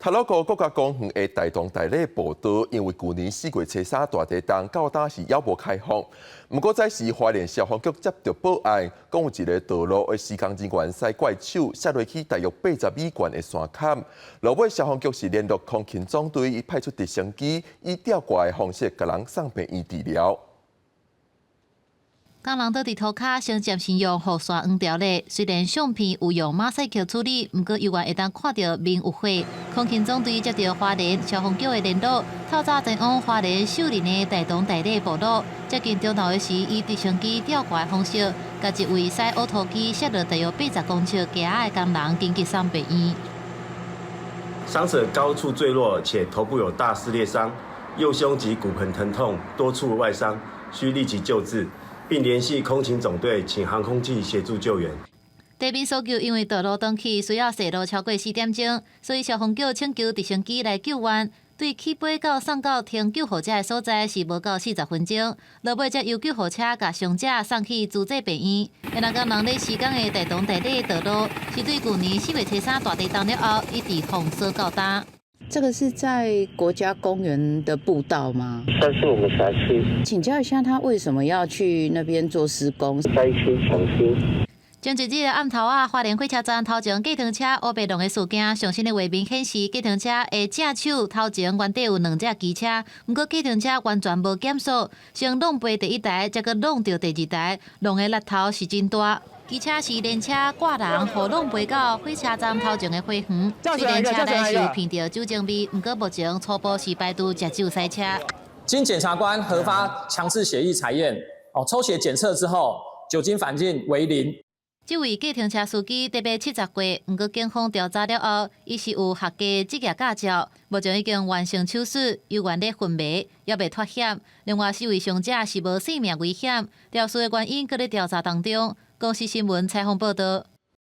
塔罗高国家公园的大同大礼步道，因为去年4月初3大地震到当时还无开放。不过，在时花莲消防局接到报案，讲有一个道路的施工人员使怪手摔落去大约80米悬的山坎。落尾消防局是联络空勤总队，伊派出直升机以吊挂的方式，甲人送病院治疗。 工人倒伫涂骹先接先用雨刷黄条咧，虽然相片有用马赛克处理，不过意外会当看到面有火。空勤总队接到花莲消防局的联络，透早前往花莲秀林的大同大礼步道，接近中头的时，以直升机吊挂的方式，甲一位驶乌托机摔落大约80公尺架的工人紧急送病院。伤者高处坠落，且头部有大撕裂伤，右胸及骨盆疼痛，多处外伤，需立即救治。 并联系空勤总队，请航空器协助救援。地面搜救因为道路断去，需要驶路超过4点钟，所以消防局请求直升机来救援。对起飞到送到停救护车的所在是无到40分钟，落尾才由救护车甲伤者送去主治病院。那工人咧施工的大同大礼道路，是对去年4月初3大地震了后，一直封锁到今。 这个是在国家公园的步道吗？但是我们辖区，请教一下，他为什么要去那边做施工？灾区抢修。前一日暗头啊，花莲火车站头前计程车乌白龙的事件，上新的画面显示，计程车的正手头前原底有2只机车，不过计程车完全无减速，先弄飞第一台，再搁弄到第二台，弄的力头是真大。 机车是连车挂人，互弄飞到火车站头前的花园。虽然车内是有闻到酒精味，不过目前初步是排除食酒塞车。经检察官核发强制血液采验，抽血检测之后，酒精反应为0。这位计程车司机特别70岁，不过警方调查了后，伊是有合格职业驾照，目前已经完成手术，由原咧昏迷，也未脱险。另外4位伤者是无生命危险，肇事的原因搁咧调查当中。公司新闻采访报道。